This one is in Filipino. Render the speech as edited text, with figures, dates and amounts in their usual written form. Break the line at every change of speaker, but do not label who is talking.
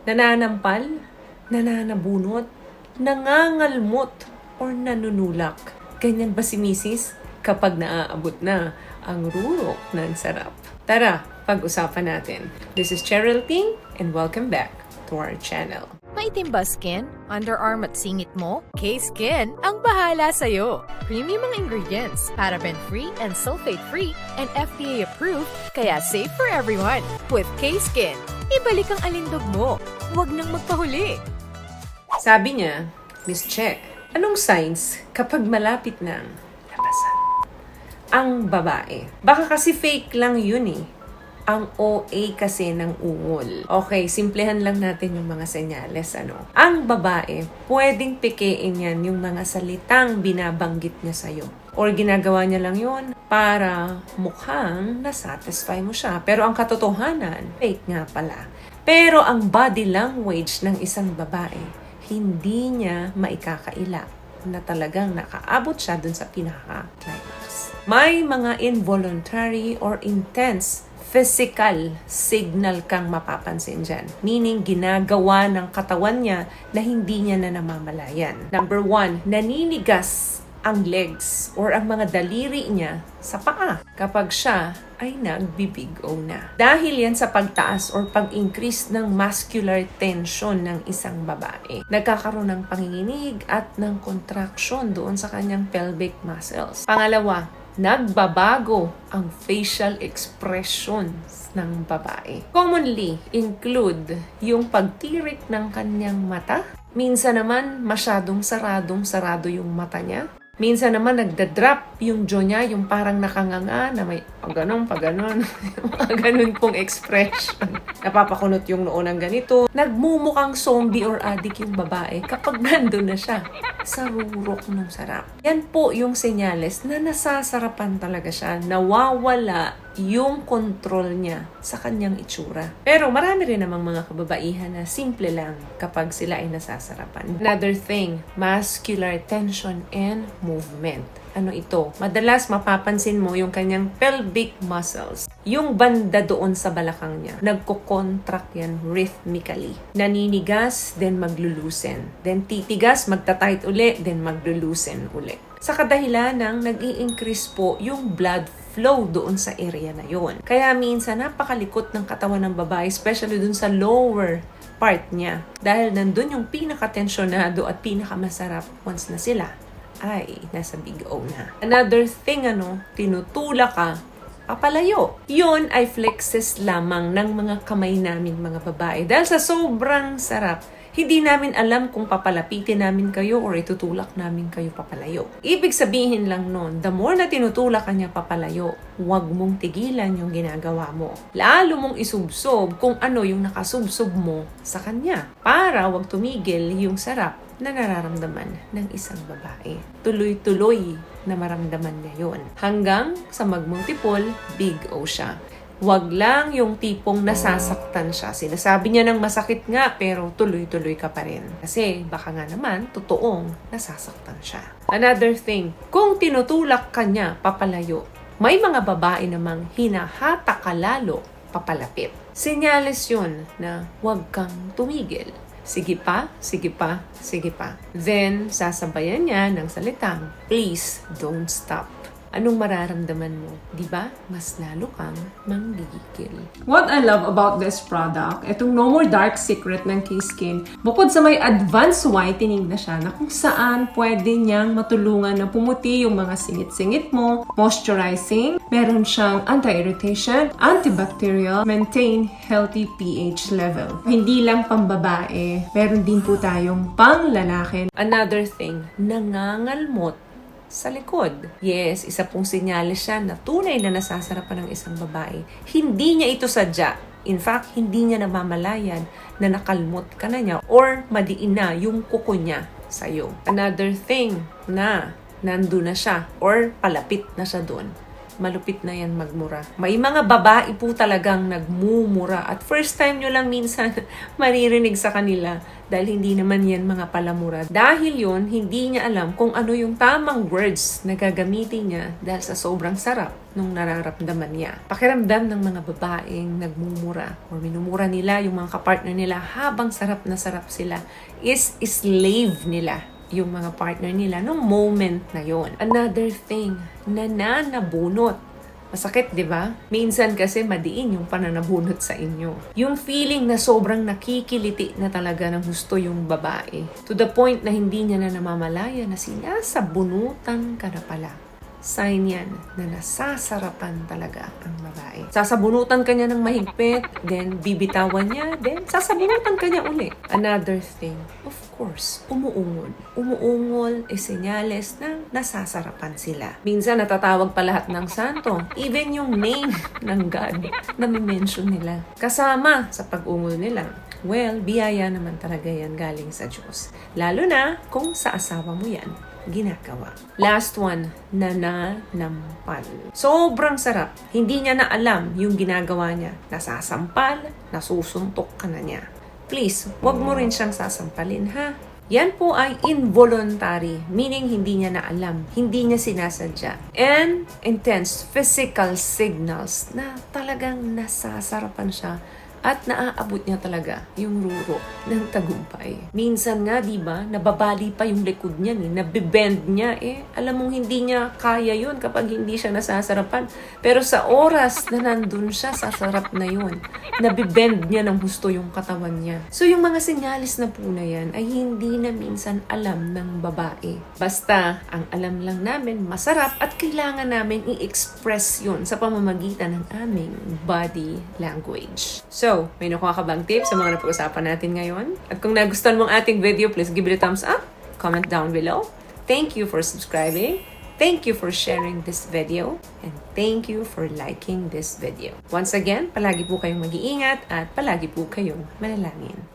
Nananampal, nananabunot, nangangalmot, or nanunulak. Ganyan ba si Mrs. kapag naaabot na ang rurok ng sarap? Tara, pag-usapan natin. This is Cheryl Ting and welcome back to our channel.
Maitim ba skin? Underarm at singit mo? K-Skin ang bahala sa'yo. Premium ang ingredients, paraben-free and sulfate-free, and FDA-approved, kaya safe for everyone. With K-Skin, ibalik ang alindog mo. Huwag nang magpahuli.
Sabi niya, Miss Che, anong signs kapag malapit ng labasan ang babae? Baka kasi fake lang yun eh. Ang OA kasi ng ungol. Okay, simplehan lang natin yung mga senyales. Ang babae, pwedeng pikein yan yung mga salitang binabanggit niya sa'yo. Or ginagawa niya lang yun para mukhang nasatisfy mo siya. Pero ang katotohanan, fake nga pala. Pero ang body language ng isang babae, hindi niya maikakaila na talagang nakaabot siya dun sa pinaka-climax. May mga involuntary or intense physical signal kang mapapansin dyan. Meaning, ginagawa ng katawan niya na hindi niya na namamalayan. Number 1, naninigas ang legs or ang mga daliri niya sa paa kapag siya ay nagbibigo na. Dahil yan sa pagtaas or pag-increase ng muscular tension ng isang babae. Nagkakaroon ng panginginig at ng contraction doon sa kanyang pelvic muscles. Pangalawa, nagbabago ang facial expressions ng babae. Commonly include yung pagtirik ng kanyang mata. Minsan naman masyadong sarado yung mata niya. Minsan naman nagda-drop yung jaw niya, yung parang nakanganga na may paganon. Mga ganun pong expression. Napapakunot yung noo ng ganito. Nagmumukhang zombie or addict yung babae kapag nandun na siya sa rurok ng sarap. Yan po yung senyales na nasasarapan talaga siya. Nawawala yung control niya sa kanyang itsura. Pero marami rin namang mga kababaihan na simple lang kapag sila ay nasasarapan. Another thing, muscular tension and movement. Ano ito? Madalas mapapansin mo yung kanyang pelvic muscles. Yung banda doon sa balakang niya. Nagko-contract yan rhythmically. Naninigas, then maglulusen. Then titigas, magta-tight uli, then maglulusen uli. Sa kadahilan ng nag-i-increase po yung blood flow doon sa area na yon. Kaya minsan napakalikot ng katawan ng babae, especially doon sa lower part niya. Dahil nandun yung pinaka-tensyonado at pinaka-masarap once na sila ay nasa big O na. Another thing, tinutulak ka, papalayo. Yun ay flexes lamang ng mga kamay naming mga babae. Dahil sa sobrang sarap, hindi namin alam kung papalapitin namin kayo or itutulak namin kayo papalayo. Ibig sabihin lang nun, the more na tinutulak ka niya papalayo, huwag mong tigilan yung ginagawa mo. Lalo mong isubsob kung ano yung nakasubsob mo sa kanya para huwag tumigil yung sarap na nararamdaman ng isang babae. Tuloy-tuloy na maramdaman niya yon. Hanggang sa magmultiple, big O siya. Huwag lang yung tipong nasasaktan siya. Sinasabi niya ng masakit nga, pero tuloy-tuloy ka pa rin. Kasi baka nga naman, totoong nasasaktan siya. Another thing, kung tinutulak ka niya papalayo, may mga babae namang hinahata ka lalo papalapit. Senyales yun na huwag kang tumigil. Sige pa, sige pa, sige pa. Then, sasabayan niya ng salitang, please don't stop. Anong mararamdaman mo? Diba? Mas lalo kang manggigigil.
What I love about this product, itong No More Dark Secret ng K-Skin, bukod sa may advanced whitening na siya na kung saan pwede niyang matulungan na pumuti yung mga singit-singit mo, moisturizing, meron siyang anti-irritation, antibacterial, maintain healthy pH level. Hindi lang pambabae, meron din po tayong pang-lalaki.
Another thing, nangangalmot sa likod. Yes, isa pong senyales siya na tunay na nasasarapan ng isang babae. Hindi niya ito sadya. In fact, hindi niya namamalayan na nakalmot ka na niya or madiin na yung kuko niya sa'yo. Another thing na nandun na siya or palapit na siya doon. malupit na yan magmura. May mga babae po talagang nagmumura at first time nyo lang minsan maririnig sa kanila dahil hindi naman yan mga palamura. Dahil yun, hindi niya alam kung ano yung tamang words na gagamitin niya dahil sa sobrang sarap nung nararamdaman niya. Pakiramdam ng mga babaeng nagmumura or minumura nila yung mga kapartner nila habang sarap na sarap sila is slave nila yung mga partner nila nung moment na yon. Another thing, nananabunot. Masakit, di ba? Minsan kasi madiin yung pananabunot sa inyo. Yung feeling na sobrang nakikiliti na talaga ng gusto yung babae. To the point na hindi niya na namamalaya na sinasabunutan ka na pala. Sign yan na nasasarapan talaga ang babae. Sasabunutan ka niya ng mahigpit, then bibitawan niya, then sasabunutan ka niya uli. Another thing, of course, umuungol. Umuungol is senyales na nasasarapan sila. Minsan natatawag pa lahat ng santo, even yung name ng God na mention nila. Kasama sa pag-ungol nila. Well, biyaya naman talaga yan galing sa Diyos. Lalo na kung sa asawa mo yan ginagawa. Last one, nananampal. Sobrang sarap. Hindi niya na alam yung ginagawa niya. Nasasampal, nasusuntok ka na niya. Please, wag mo rin siyang sasampalin, ha? Yan po ay involuntary, meaning hindi niya na alam, hindi niya sinasadya. And intense physical signals na talagang nasasarapan siya at naaabot niya talaga yung ruro ng tagumpay. Minsan nga, di ba, nababali pa yung likod niya, nabibend niya, alam mong hindi niya kaya yun kapag hindi siya nasasarapan. Pero sa oras na nandun siya sa sarap na yun, nabibend niya ng gusto yung katawan niya. So yung mga senyalis na po na yan ay hindi na minsan alam ng babae. Basta, ang alam lang namin, masarap at kailangan namin i-express yun sa pamamagitan ng aming body language. So, may nakuha ka bang tips sa mga napag-usapan natin ngayon? At kung nagustuhan mong ating video, please give it a thumbs up, comment down below. Thank you for subscribing. Thank you for sharing this video. And thank you for liking this video. Once again, palagi po kayong mag-iingat at palagi po kayong manalangin.